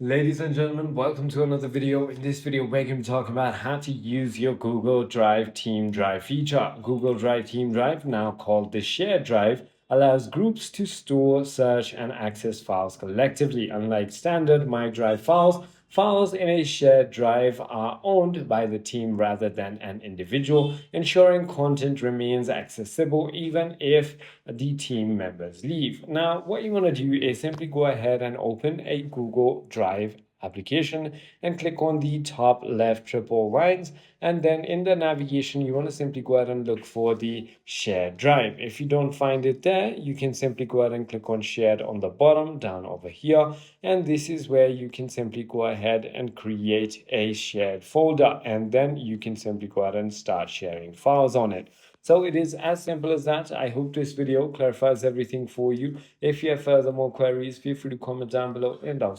Ladies and gentlemen, welcome to another video. In this video, we're going to be talking about how to use your Google Drive Team Drive feature. Google Drive Team Drive, now called the Shared Drive, allows groups to store, search, and access files collectively. Unlike standard My Drive files, files in a shared drive are owned by the team rather than an individual, ensuring content remains accessible even if the team members leave. Now, what you want to do is simply go ahead and open a Google Drive application and click on the top left triple lines, and then in the navigation you want to simply go ahead and look for the shared drive. If you don't find it there, you can simply go ahead and click on shared on the bottom down over here, and this is where you can simply go ahead and create a shared folder, and then you can simply go ahead and start sharing files on it. So it is as simple as that. I hope this video clarifies everything for you. If you have further more queries, feel free to comment down below, and I'll